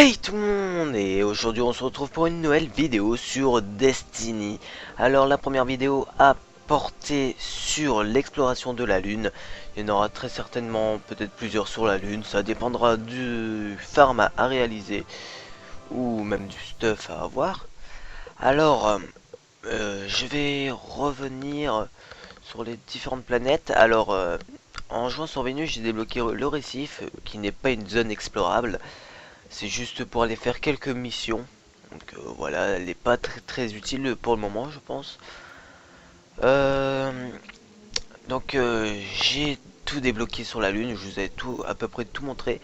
Hey tout le monde, et aujourd'hui on se retrouve pour une nouvelle vidéo sur Destiny. Alors la première vidéo a porté sur l'exploration de la lune. Il y en aura très certainement peut-être plusieurs sur la lune, ça dépendra du farm à réaliser ou même du stuff à avoir. Alors je vais revenir sur les différentes planètes. Alors en jouant sur Vénus, j'ai débloqué le récif qui n'est pas une zone explorable. C'est juste pour aller faire quelques missions. Donc voilà, elle n'est pas très utile pour le moment, je pense. Euh, j'ai tout débloqué sur la lune, je vous ai tout à peu près tout montré.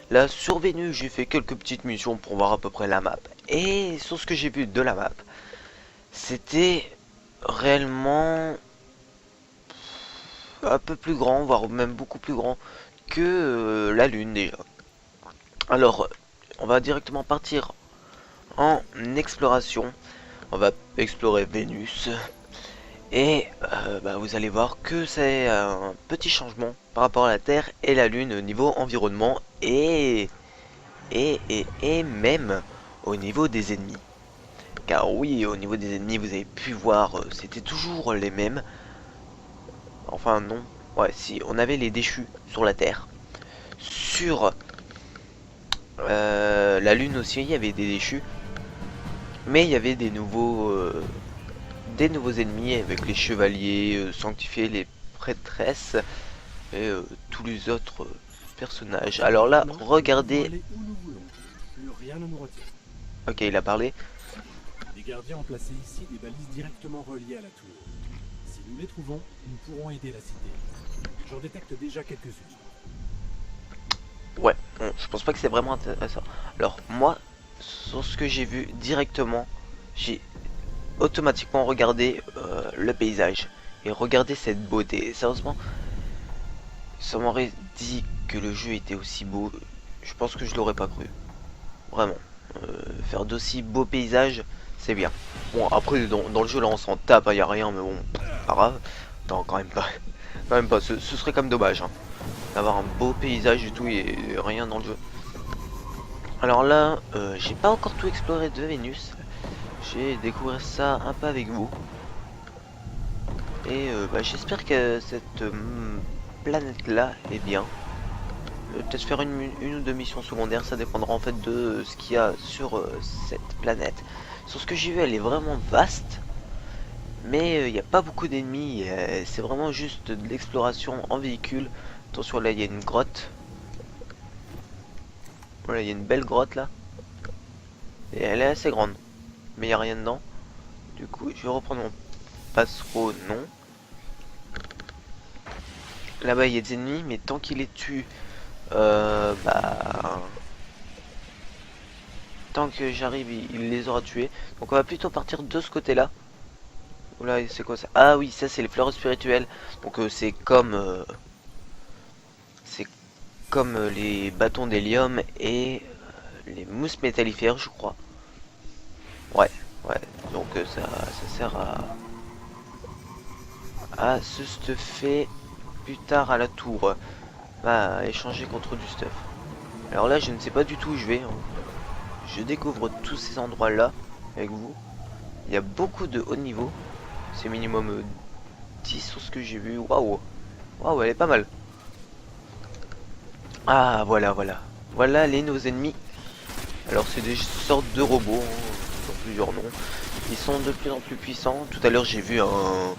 Là sur Vénus, j'ai fait quelques petites missions pour voir à peu près la map. Et sur ce que j'ai vu de la map, c'était réellement un peu plus grand, voire même beaucoup plus grand que la lune déjà. Alors, on va directement partir en exploration. On va explorer Vénus et vous allez voir que c'est un petit changement par rapport à la Terre et la Lune au niveau environnement et même au niveau des ennemis. Car oui, au niveau des ennemis, vous avez pu voir, c'était toujours les mêmes. Enfin non, ouais, si, on avait les déchus sur la Terre. Sur la Lune aussi, il y avait des déchus. Mais il y avait des nouveaux ennemis avec les chevaliers sanctifiés, les prêtresses et tous les autres personnages. Alors là, regardez. Rien ne nous retient. Ok, il a parlé. Les gardiens ont placé ici des balises directement reliées à la tour. Si nous les trouvons, nous pourrons aider la cité. J'en détecte déjà quelques-unes. Ouais, bon, je pense pas que c'est vraiment intéressant. Alors moi, sur ce que j'ai vu directement, j'ai automatiquement regardé le paysage et regardé cette beauté. Et sérieusement, ça m'aurait dit que le jeu était aussi beau, je pense que je l'aurais pas cru. Vraiment. Faire d'aussi beaux paysages, c'est bien. Bon, après, dans le jeu, là, on s'en tape, il n'y a rien, mais bon, pas grave. Non, quand même pas. Quand même pas, ce serait quand même dommage, hein, d'avoir un beau paysage et tout, et rien dans le jeu. Alors là, j'ai pas encore tout exploré de Vénus. J'ai découvert ça un peu avec vous. Et j'espère que cette planète-là est bien. Peut-être faire une ou deux missions secondaires, ça dépendra en fait de ce qu'il y a sur cette planète. Sur ce que j'ai vu, elle est vraiment vaste, mais il n'y a pas beaucoup d'ennemis, c'est vraiment juste de l'exploration en véhicule. Attention, là il y a une grotte. Voilà, il y a une belle grotte là, et elle est assez grande, mais il n'y a rien dedans. Du coup, je vais reprendre mon passereau, non. Là-bas il y a des ennemis, mais tant qu'il les tue, euh, bah... tant que j'arrive, il les aura tués. Donc on va plutôt partir de ce côté-là. Oula, c'est quoi ça? Ah oui, ça c'est les fleurs spirituelles. Donc c'est comme les bâtons d'hélium et les mousses métallifères, je crois. Ouais, ouais. Donc ça sert à se stuffer plus tard à la tour. À échanger contre du stuff. Alors là, je ne sais pas du tout où je vais, hein. Je découvre tous ces endroits-là avec vous. Il y a beaucoup de haut niveau. C'est minimum 10 sur ce que j'ai vu. Waouh. Waouh, elle est pas mal. Ah, voilà, voilà. Voilà nos ennemis. Alors, c'est des sortes de robots, hein, dans plusieurs noms. Ils sont de plus en plus puissants. Tout à l'heure, j'ai vu un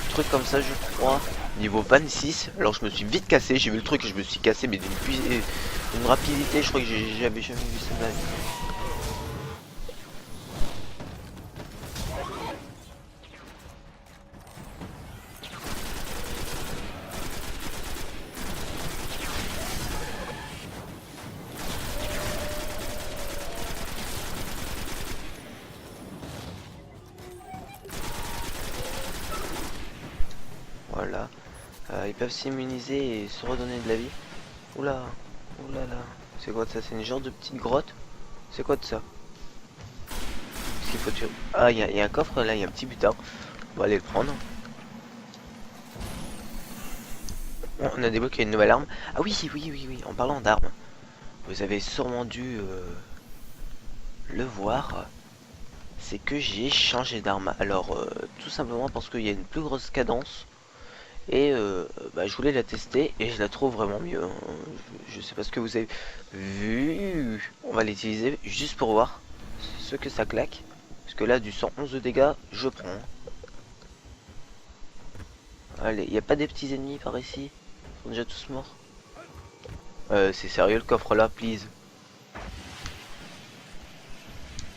truc comme ça, je crois, niveau 26. Alors, je me suis vite cassé. J'ai vu le truc et je me suis cassé, mais d'une rapidité, je crois que j'avais jamais vu ça de ma vie. Voilà. Ils peuvent s'immuniser et se redonner de la vie. Oula, oula là. C'est quoi de ça? C'est une genre de petite grotte? C'est quoi de ça? Qu'est-ce qu'il faut tuer? Ah, il y a un coffre là, il y a un petit butin. On va aller le prendre. Bon, on a débloqué une nouvelle arme. Ah oui, oui, oui, oui, en parlant d'armes. Vous avez sûrement dû le voir, c'est que j'ai changé d'arme. Alors, tout simplement parce qu'il y a une plus grosse cadence. Et bah, je voulais la tester et je la trouve vraiment mieux, hein. Je sais pas ce que vous avez vu. On va l'utiliser juste pour voir ce que ça claque. Parce que là, du 111 de dégâts, je prends. Allez, il n'y a pas des petits ennemis par ici? Ils sont déjà tous morts. C'est sérieux le coffre là, please.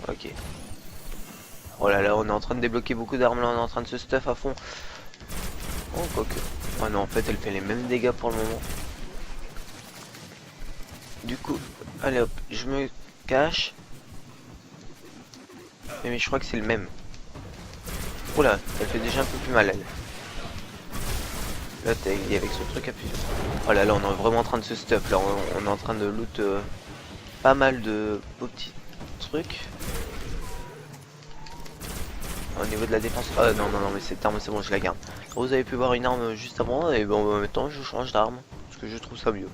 Ok. Oh là là, on est en train de débloquer beaucoup d'armes là, on est en train de se stuff à fond. Oh, quoique. Oh non, en fait, elle fait les mêmes dégâts pour le moment. Du coup, allez hop, je me cache. Mais je crois que c'est le même. Oula, elle fait déjà un peu plus mal, elle. Là, t'es avec son truc à fusion. Oh là là, on est vraiment en train de se stuff. Là, on est en train de loot pas mal de beaux petits trucs. Au niveau de la défense. Ah non, non, non, mais cette arme, c'est bon, je la garde. Vous avez pu voir une arme juste avant, et bon, maintenant, je change d'arme. Parce que je trouve ça mieux.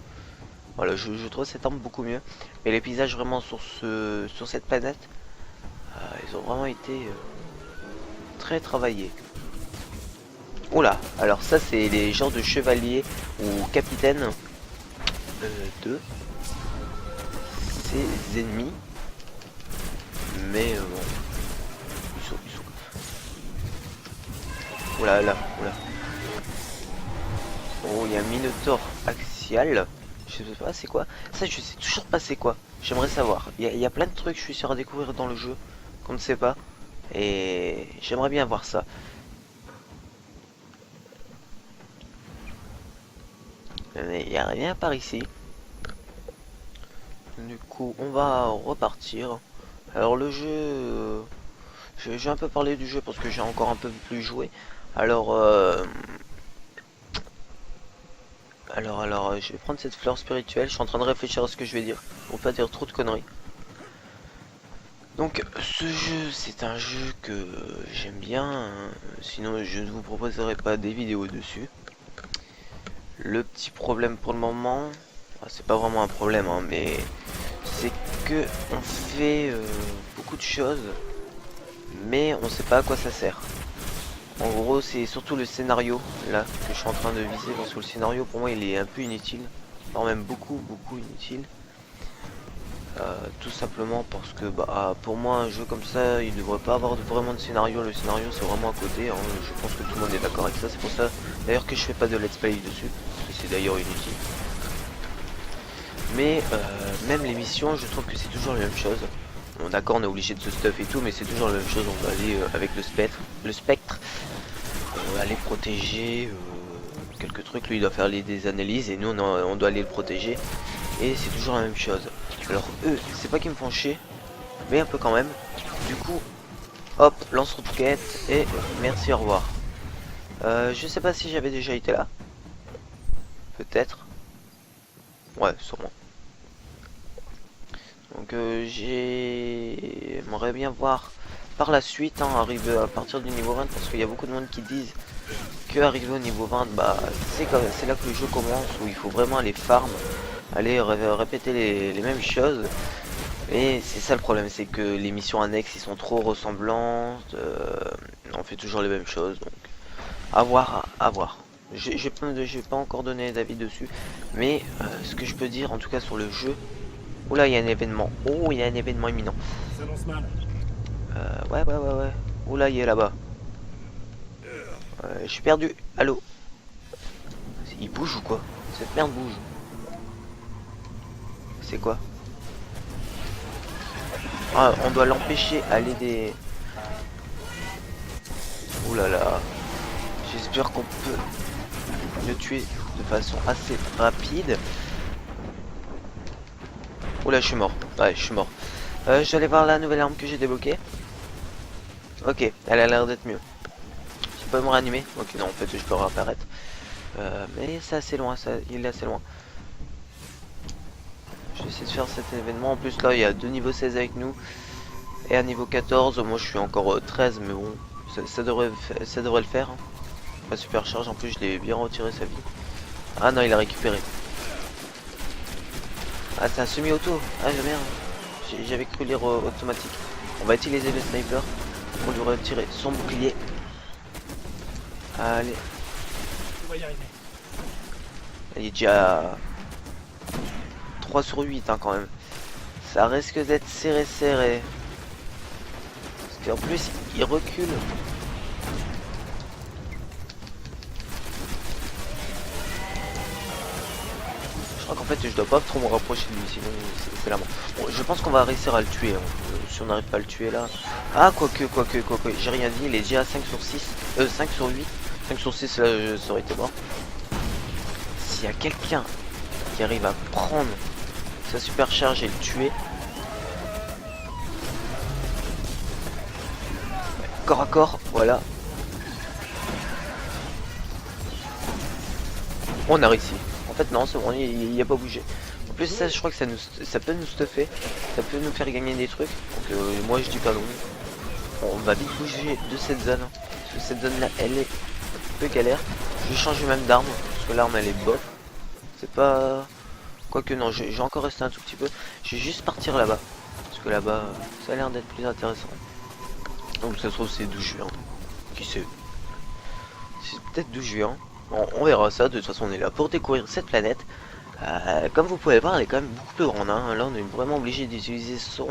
Voilà, je trouve cette arme beaucoup mieux. Mais les paysages vraiment sur cette planète, ils ont vraiment été très travaillés. Oula, alors ça c'est les genres de chevaliers ou capitaines de ces ennemis. Mais bon, ils sont... Oula là, oula. Oh, il y a un Minotaure axial. Je sais pas c'est quoi. Ça je sais toujours pas c'est quoi. J'aimerais savoir. Il y a plein de trucs je suis sûr à découvrir dans le jeu qu'on ne sait pas. Et j'aimerais bien voir ça. Mais il n'y a rien par ici. Du coup, on va repartir. Alors le jeu... j'ai un peu parlé du jeu parce que j'ai encore un peu plus joué. Alors... Alors, je vais prendre cette fleur spirituelle. Je suis en train de réfléchir à ce que je vais dire. Pour pas dire trop de conneries. Donc, ce jeu, c'est un jeu que j'aime bien. Sinon, je ne vous proposerai pas des vidéos dessus. Le petit problème pour le moment, c'est pas vraiment un problème, hein, mais c'est que on fait beaucoup de choses, mais on sait pas à quoi ça sert. En gros, c'est surtout le scénario là que je suis en train de viser, parce que le scénario pour moi il est un peu inutile, voire même beaucoup inutile. Tout simplement parce que bah, pour moi un jeu comme ça il devrait pas avoir vraiment de scénario. Le scénario c'est vraiment à côté, hein. Je pense que tout le monde est d'accord avec ça. C'est pour ça d'ailleurs que je fais pas de let's play dessus, parce que c'est d'ailleurs inutile. Mais même les missions, je trouve que c'est toujours la même chose. Bon d'accord, on est obligé de se stuff et tout, mais c'est toujours la même chose. On va aller avec le spectre, on va aller protéger quelques trucs. Lui il doit faire des analyses et nous on doit aller le protéger. Et c'est toujours la même chose. Alors eux, c'est pas qu'ils me font chier, mais un peu quand même. Du coup, hop, lance-roquette et merci, au revoir. Je sais pas si j'avais déjà été là. Peut-être. Ouais, sûrement. Donc j'aimerais bien voir par la suite, hein, arriver à partir du niveau 20, parce qu'il y a beaucoup de monde qui disent que arriver au niveau 20, bah c'est là que le jeu commence, où il faut vraiment aller farm, aller répéter les mêmes choses. Et c'est ça le problème, c'est que les missions annexes ils sont trop ressemblantes, on fait toujours les mêmes choses, donc à voir, à voir. J'ai pas encore donné d'avis dessus, mais ce que je peux dire en tout cas sur le jeu. Oula, il y a un événement. Oh, il y a un événement imminent. Ça lance mal. Ouais. Oula, il est là-bas. Je suis perdu. Allô? Il bouge ou quoi? Cette merde bouge. C'est quoi? Ah, on doit l'empêcher aller des... Oula là. J'espère qu'on peut le tuer de façon assez rapide. Oula, je suis mort. Ouais, je suis mort. J'allais voir la nouvelle arme que j'ai débloquée. Ok, elle a l'air d'être mieux. Je peux me réanimer? Ok, non, en fait, je peux réapparaître. Mais c'est assez loin, il est assez loin. Je vais essayer de faire cet événement. En plus, là, il y a deux niveaux 16 avec nous. Et un niveau 14. Moi, je suis encore 13, mais bon, ça devrait le faire. Hein. Pas super charge. En plus, je l'ai bien retiré sa vie. Ah non, il a récupéré. Ah, c'est un semi-auto. Ah, merde. J'avais cru lire automatique. On va utiliser le sniper pour lui retirer son bouclier. Allez. On va y arriver. Il est déjà 3 sur 8 hein, quand même. Ça risque d'être serré. Parce qu'en plus, il recule. Je crois qu'en fait, je dois pas trop me rapprocher de lui, sinon c'est la mort. Bon, je pense qu'on va réussir à le tuer. Hein. Si on n'arrive pas à le tuer là. Ah, quoique. J'ai rien dit, il est déjà 5 sur 6. 5 sur 8. 5 sur 6, là, ça aurait été mort. S'il y a quelqu'un qui arrive à prendre sa supercharge et le tuer. Corps à corps, voilà. On a réussi. En fait non, c'est bon, il a pas bougé. En plus ça, je crois que ça peut nous stuffer. Ça peut nous faire gagner des trucs. Donc moi je dis pas non. On va vite bouger de cette zone. Parce que cette zone là, elle est un peu galère. Je vais changer même d'arme. Parce que l'arme elle est bof. C'est pas... Quoique non, je vais encore rester un tout petit peu. Je vais juste partir là-bas. Parce que là-bas, ça a l'air d'être plus intéressant. Donc ça se trouve c'est d'où je viens. Qui sait? C'est peut-être d'où je viens. Bon, on verra ça. De toute façon on est là pour découvrir cette planète. Comme vous pouvez le voir, elle est quand même beaucoup plus grande. Hein. Là on est vraiment obligé d'utiliser son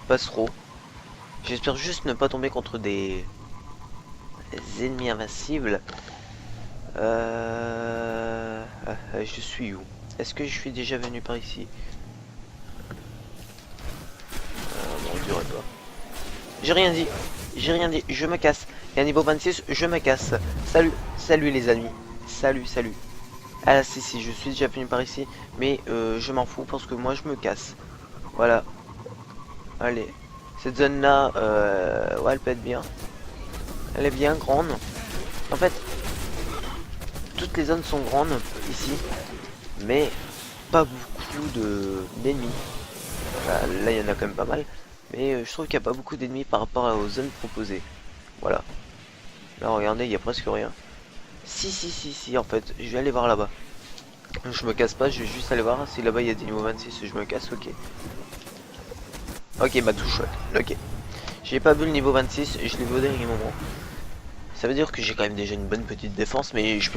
passereau. J'espère juste ne pas tomber contre des ennemis invincibles. Je suis où? Est-ce que je suis déjà venu par ici? Bon, on dirait pas. J'ai rien dit, je me casse. Il y a niveau 26, je me casse. Salut les amis. Salut. Ah si, je suis déjà venu par ici. Mais je m'en fous parce que moi je me casse. Voilà. Allez. Cette zone là, ouais, elle peut être bien. Elle est bien grande. En fait, toutes les zones sont grandes ici. Mais pas beaucoup d'ennemis. Là il y en a quand même pas mal. Mais je trouve qu'il n'y a pas beaucoup d'ennemis par rapport aux zones proposées. Voilà. Là regardez, il n'y a presque rien. Si, en fait, je vais aller voir là-bas. Je me casse pas, je vais juste aller voir. Si là-bas il y a des niveaux 26, je me casse, ok. Ok, bah tout chouette, ok. J'ai pas vu le niveau 26, je l'ai vu au dernier moment. Ça veut dire que j'ai quand même déjà une bonne petite défense, mais je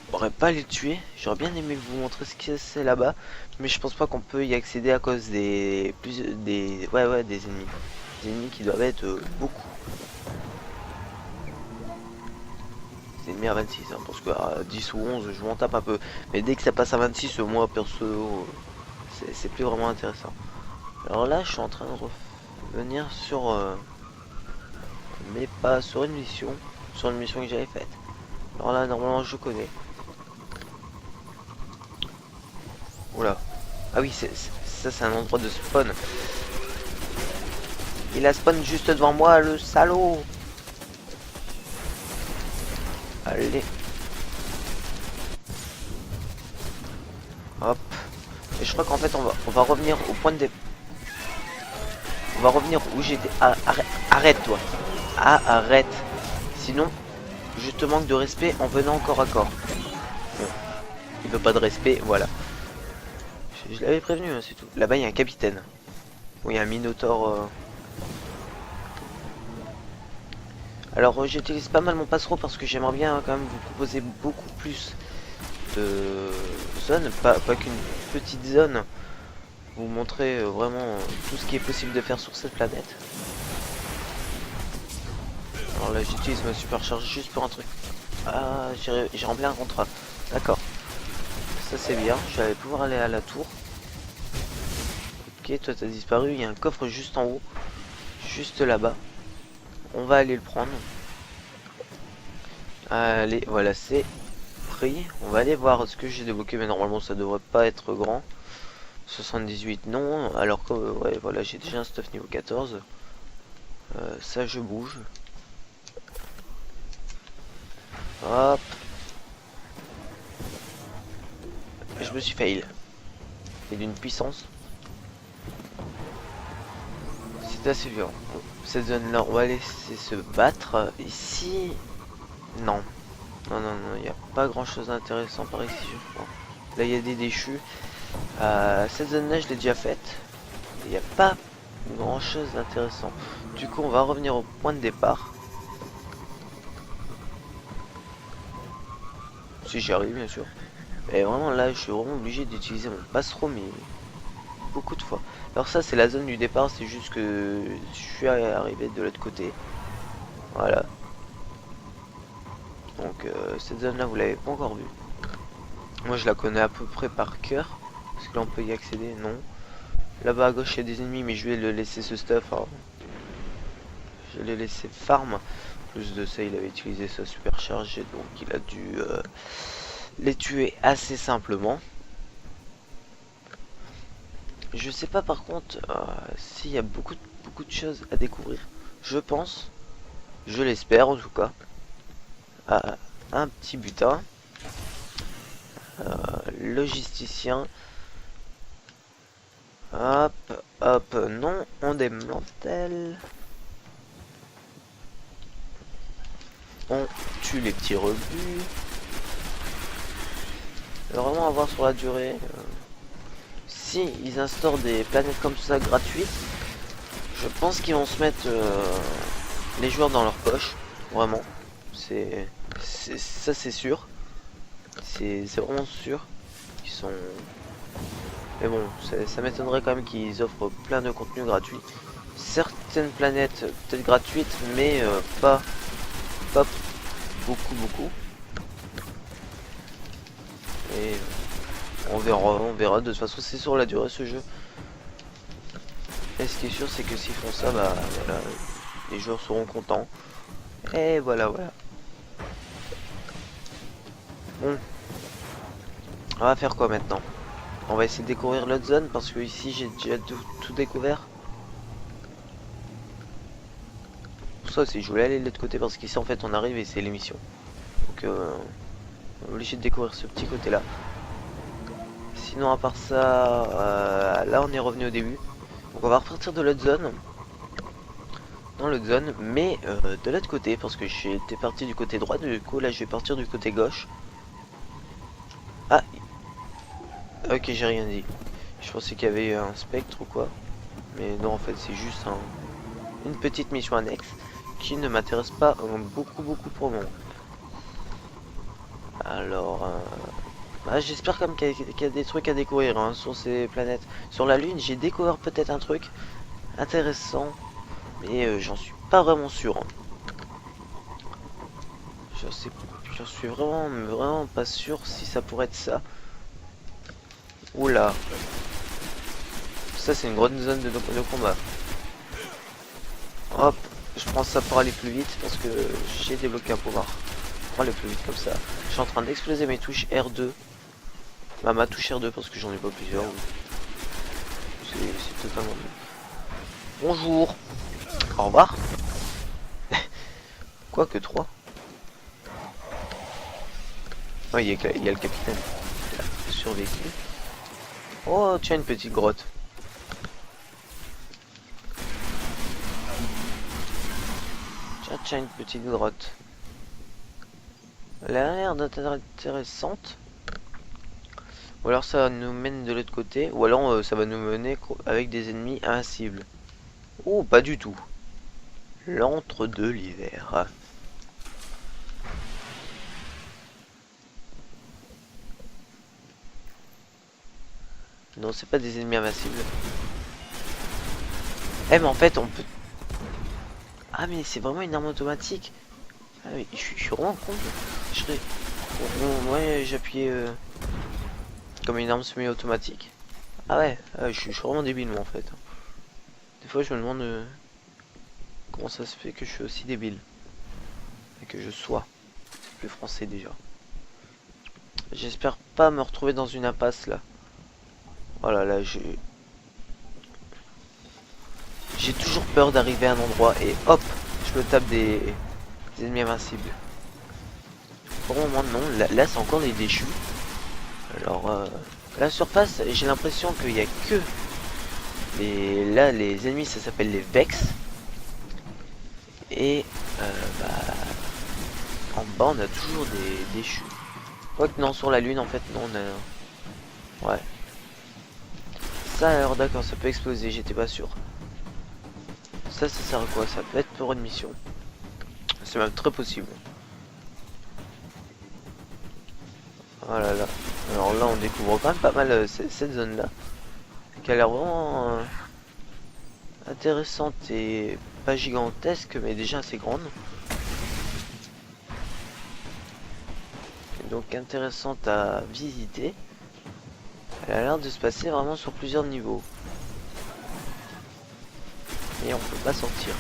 pourrais pas les tuer. J'aurais bien aimé vous montrer ce que c'est là-bas, mais je pense pas qu'on peut y accéder à cause des des ennemis. Des ennemis qui doivent être beaucoup. Des ennemis à 26, hein, parce qu'à 10 ou 11 je m'en tape un peu. Mais dès que ça passe à 26, moi perso, c'est plus vraiment intéressant. Alors là je suis en train de revenir sur mais pas sur une mission. Sur une mission que j'avais faite. Alors là normalement je connais. Oula. Ah oui, ça c'est un endroit de spawn. Il a spawn juste devant moi, le salaud. Allez. Hop. Et je crois qu'en fait on va revenir au point de départ. On va revenir où j'étais. Ah, arrête toi. Ah, arrête. Sinon, je te manque de respect en venant corps à corps. Bon. Il veut pas de respect, voilà. Je l'avais prévenu, hein, c'est tout. Là-bas, il y a un capitaine. Oui, un minotaure. Alors, j'utilise pas mal mon passereau parce que j'aimerais bien quand même vous proposer beaucoup plus de zones. Pas qu'une petite zone. Vous montrer vraiment tout ce qui est possible de faire sur cette planète. Alors là, j'utilise ma supercharge juste pour un truc. Ah, j'ai rempli un contrat. D'accord. Ça, c'est bien. Je vais pouvoir aller à la tour. Ok, toi t'as disparu, il y a un coffre juste en haut, juste là-bas. On va aller le prendre. Allez, voilà, c'est pris. On va aller voir ce que j'ai débloqué, mais normalement ça devrait pas être grand. 78 non, alors que ouais, voilà, j'ai déjà un stuff niveau 14. Ça je bouge. Hop. Je me suis fail. Et d'une puissance. C'est assez violent. Cette zone là, on va laisser se battre. Ici, non, il n'y a pas grand chose d'intéressant par ici, je crois. Là il y a des déchus. Cette zone là je l'ai déjà faite. il n'y a pas grand chose d'intéressant. Du coup on va revenir au point de départ. Si j'y arrive bien sûr. Et vraiment là je suis vraiment obligé d'utiliser mon passereau mais beaucoup de fois. Alors ça c'est la zone du départ, c'est juste que je suis arrivé de l'autre côté. Voilà. Donc cette zone là vous l'avez pas encore vue. Moi je la connais à peu près par cœur. Est-ce que là on peut y accéder? Non. Là-bas à gauche il y a des ennemis mais je vais le laisser ce stuff. Hein. Je l'ai laissé farm. Plus de ça il avait utilisé sa supercharge et donc il a dû les tuer assez simplement. Je sais pas par contre s'il y a beaucoup de choses à découvrir. Je pense, je l'espère en tout cas. Un petit butin. Logisticien. Hop, hop, non, on démantèle. On tue les petits rebuts. Vraiment à voir sur la durée. Si ils instaurent des planètes comme ça gratuites, je pense qu'ils vont se mettre les joueurs dans leur poche. Vraiment. Ça c'est sûr. C'est vraiment sûr. Ils sont... Mais bon, ça m'étonnerait quand même qu'ils offrent plein de contenus gratuits. Certaines planètes peut-être gratuites, mais pas beaucoup. Et on verra. De toute façon, c'est sur la durée ce jeu. Et ce qui est sûr, c'est que s'ils font ça, bah voilà, les joueurs seront contents. Et voilà. Bon, on va faire quoi maintenant? On va essayer de découvrir l'autre zone parce que ici j'ai déjà tout découvert. Pour ça aussi, je voulais aller de l'autre côté parce qu'ici en fait on arrive et c'est l'émission. Donc on est obligé de découvrir ce petit côté là. Sinon à part ça, là on est revenu au début. Donc on va repartir de l'autre zone. Dans l'autre zone, mais de l'autre côté parce que j'étais parti du côté droit. Du coup là je vais partir du côté gauche. Ah, ok, j'ai rien dit. Je pensais qu'il y avait un spectre ou quoi. Mais non, en fait, c'est juste une petite mission annexe qui ne m'intéresse pas beaucoup pour le moment. Alors, bah, j'espère quand même qu'il y a des trucs à découvrir hein, sur ces planètes. Sur la Lune, j'ai découvert peut-être un truc intéressant, mais j'en suis pas vraiment sûr. Hein. J'en suis vraiment pas sûr si ça pourrait être ça. Oula. Ça c'est une grande zone de combat. Hop, je prends ça pour aller plus vite parce que j'ai débloqué un pouvoir pour aller plus vite comme ça. Je suis en train d'exploser mes touches R2. Bah ma touche R2 parce que j'en ai pas plusieurs. C'est totalement nul. Bonjour. Au revoir. Quoique 3. Oh, il y a le capitaine. Il a survécu. Oh, tiens, une petite grotte. Tiens, une petite grotte. Elle a l'air d'être intéressante. Ou alors ça nous mène de l'autre côté. Ou alors ça va nous mener avec des ennemis invincibles. Oh, pas du tout. L'entre-deux l'hiver. Non, c'est pas des ennemis invincibles. Eh, mais en fait, on peut... Ah, mais c'est vraiment une arme automatique. Ah, mais je suis vraiment con. Ouais, j'appuyais comme une arme semi-automatique. Ah ouais, je suis vraiment débile, moi, en fait. Des fois, je me demande comment ça se fait que je suis aussi débile. Et que je sois. C'est plus français, déjà. J'espère pas me retrouver dans une impasse, là. Voilà, là, j'ai toujours peur d'arriver à un endroit et hop, je me tape des ennemis invincibles. Pour le moment, non. Là c'est encore des déchus. Alors, la surface, j'ai l'impression qu'il n'y a que... Là, les ennemis, ça s'appelle les Vex. Et, bah... En bas, on a toujours des déchus. Quoique non, sur la Lune, en fait, non, on a... Ouais. ça alors d'accord, ça peut exploser, j'étais pas sûr. Ça sert à quoi? Ça peut être pour une mission. C'est même très possible. Oh là là. Alors là on découvre quand même pas mal cette zone là. Qui a l'air vraiment intéressante et pas gigantesque mais déjà assez grande. Et donc intéressante à visiter. Elle a l'air de se passer vraiment sur plusieurs niveaux. Et on peut pas sortir.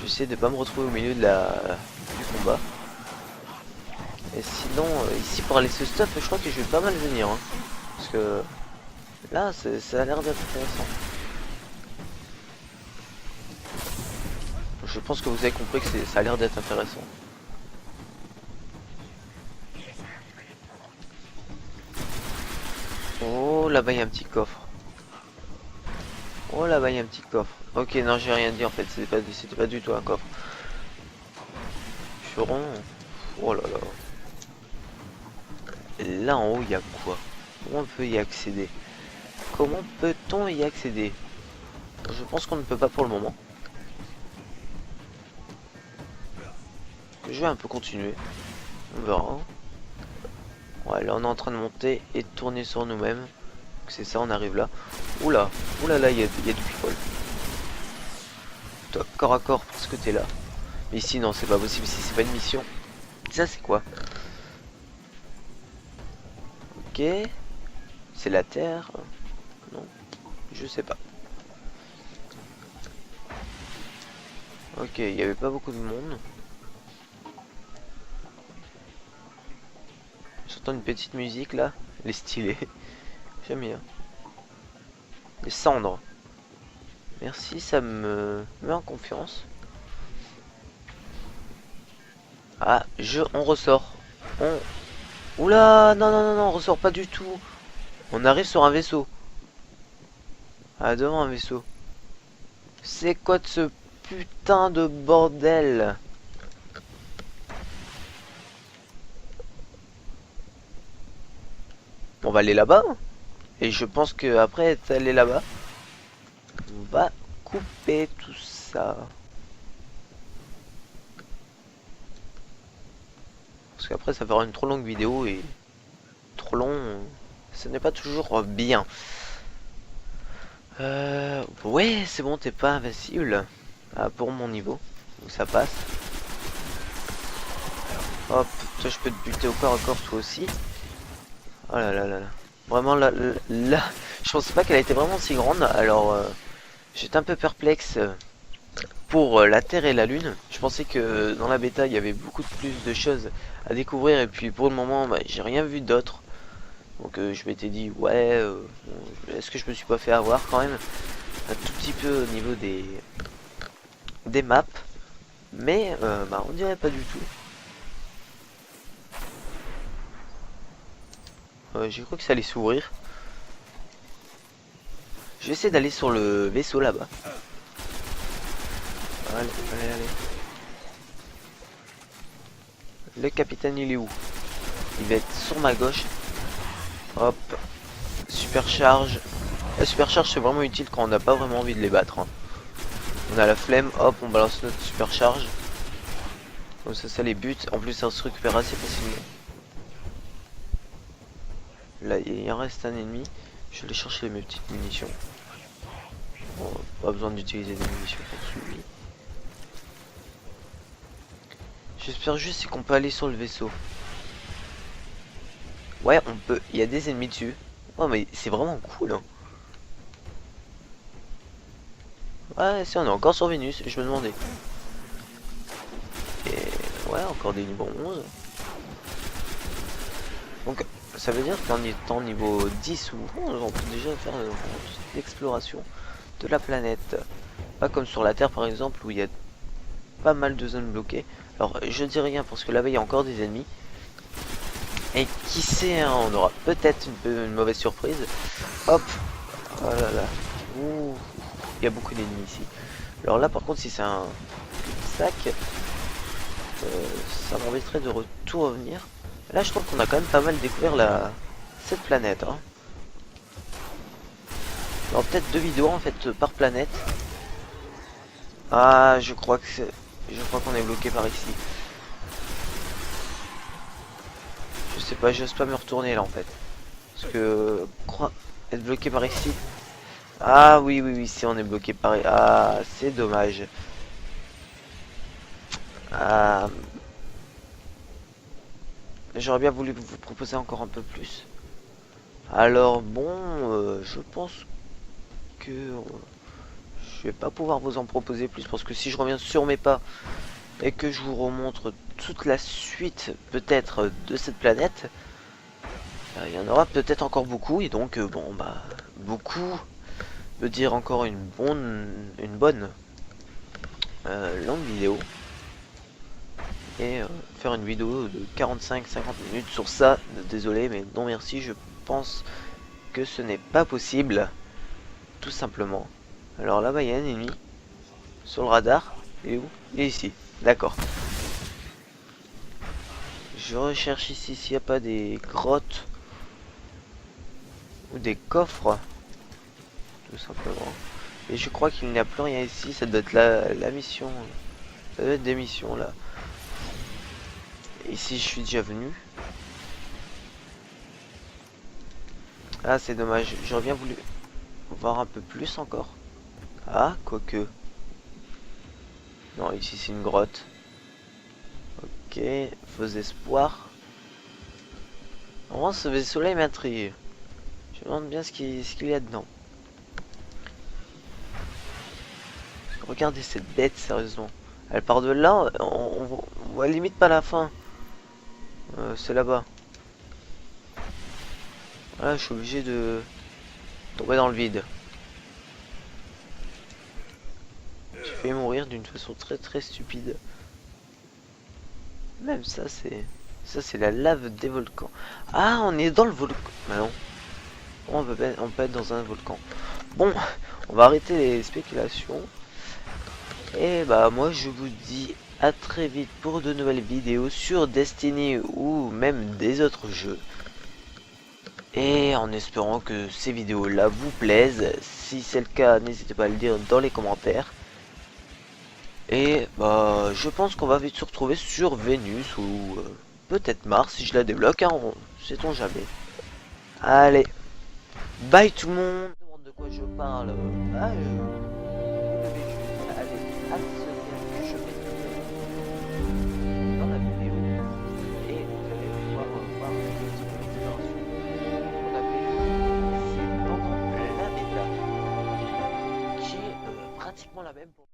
J'essaie de pas me retrouver au milieu de du combat. Et sinon, ici pour aller ce stuff, je crois que je vais pas mal venir. Hein, parce que là, ça a l'air d'être intéressant. Je pense que vous avez compris que ça a l'air d'être intéressant. Oh, là-bas il y a un petit coffre. Oh, là-bas il y a un petit coffre. Ok, non, j'ai rien dit en fait, c'était pas du tout un coffre. Furon. Oh là là. Là en haut, il y a quoi? Comment on peut y accéder? Comment peut-on y accéder? Je pense qu'on ne peut pas pour le moment. Je vais un peu continuer. On verra. Ouais, là on est en train de monter et de tourner sur nous-mêmes. C'est ça, on arrive là. Oula, oula là, il y a du people. Toi, corps à corps parce que t'es là. Mais ici, non, c'est pas possible. Ici, c'est pas une mission. Ça, c'est quoi? Ok. C'est la Terre. Non, je sais pas. Ok, il y avait pas beaucoup de monde. J'entends une petite musique là. Elle est stylée. J'aime bien. Les cendres. Merci, ça me met en confiance. Ah, on ressort. Oula, non, non, non, non, on ressort pas du tout. On arrive sur un vaisseau. Ah, devant un vaisseau. C'est quoi de ce putain de bordel? On va aller là-bas. Et je pense que après être allé là-bas, on va couper tout ça. Parce qu'après ça fera une trop longue vidéo et trop long, ce n'est pas toujours bien. Ouais, c'est bon, t'es pas invincible. Ah, pour mon niveau, donc ça passe. Hop, toi je peux te buter au corps à corps, toi aussi. Oh là là là là. Vraiment là, je pensais pas qu'elle était vraiment si grande. Alors j'étais un peu perplexe pour la Terre et la Lune. Je pensais que dans la bêta il y avait beaucoup plus de choses à découvrir et puis pour le moment bah, j'ai rien vu d'autre. Donc je m'étais dit ouais, est-ce que je me suis pas fait avoir quand même un tout petit peu au niveau des maps. Mais bah, on dirait pas du tout. J'ai cru que ça allait s'ouvrir. Je vais essayer d'aller sur le vaisseau là-bas. Allez, allez, allez. Le capitaine il est où? Il va être sur ma gauche. Hop. Supercharge. La supercharge c'est vraiment utile quand on n'a pas vraiment envie de les battre. Hein. On a la flemme, hop, on balance notre supercharge. Comme ça les bute. En plus ça se récupère assez facilement. Là il en reste un ennemi. Je vais aller chercher mes petites munitions. Bon, pas besoin d'utiliser des munitions pour celui. J'espère juste c'est qu'on peut aller sur le vaisseau. Ouais, on peut. Il y a des ennemis dessus. Oh, mais c'est vraiment cool. Hein. Ouais, si on est encore sur Vénus, je me demandais. Et ouais, encore des niveaux 11. Donc, ça veut dire qu'en étant niveau 10 ou 11, on peut déjà faire l'exploration de la planète. Pas comme sur la Terre par exemple, où il y a pas mal de zones bloquées. Alors, je dis rien parce que là-bas il y a encore des ennemis. Et qui sait, hein, on aura peut-être une mauvaise surprise. Hop. Oh là là. Ouh. Il y a beaucoup d'ennemis ici. Alors là par contre si c'est un sac, ça m'embêterait de tout revenir. Là je trouve qu'on a quand même pas mal découvert cette planète. Hein. alors peut-être 2 vidéos en fait par planète. Ah, je crois qu'on est bloqué par ici. Je sais pas, j'ose pas me retourner là en fait. Parce que être bloqué par ici. Ah oui, oui, oui, si on est bloqué par... Ah, c'est dommage. Ah, j'aurais bien voulu vous proposer encore un peu plus. Alors bon, je pense que je vais pas pouvoir vous en proposer plus parce que si je reviens sur mes pas et que je vous remontre toute la suite peut-être de cette planète, il y en aura peut-être encore beaucoup et donc bon bah beaucoup veut dire encore une bonne longue vidéo et faire une vidéo de 45-50 minutes sur ça. Désolé mais non merci, je pense que ce n'est pas possible tout simplement. Alors là-bas il y a un ennemi sur le radar. Il est où? Il est ici, d'accord. Je recherche ici s'il n'y a pas des grottes ou des coffres tout simplement. Et je crois qu'il n'y a plus rien ici, ça doit être la mission. Ça doit être des missions là. Ici je suis déjà venu. Ah c'est dommage, j'aurais bien voulu voir un peu plus encore. Ah, quoique. Non, ici c'est une grotte. Ok, faux espoir. Vraiment ce vaisseau-là il m'intrigue. Je me demande bien ce qu'il y a dedans. Regardez cette bête, sérieusement. Elle part de là, on voit limite pas la fin. C'est là-bas. Voilà, je suis obligé de tomber dans le vide. J'ai fait mourir d'une façon très très stupide. Même ça, c'est la lave des volcans. Ah, on est dans le volcan. Bah non. On peut être dans un volcan. Bon, on va arrêter les spéculations. Et bah moi je vous dis à très vite pour de nouvelles vidéos sur Destiny ou même des autres jeux. Et en espérant que ces vidéos là vous plaisent. Si c'est le cas, n'hésitez pas à le dire dans les commentaires. Et bah je pense qu'on va vite se retrouver sur Vénus ou peut-être Mars si je la débloque, hein, sait-on jamais. Allez, bye tout le monde. Je me demande de quoi je parle. Ah, allez, à ce que je mets dans la vidéo et vous allez pouvoir voir un petit peu l'exploration qu'on a fait ici pendant la bêta qui est pratiquement la même pour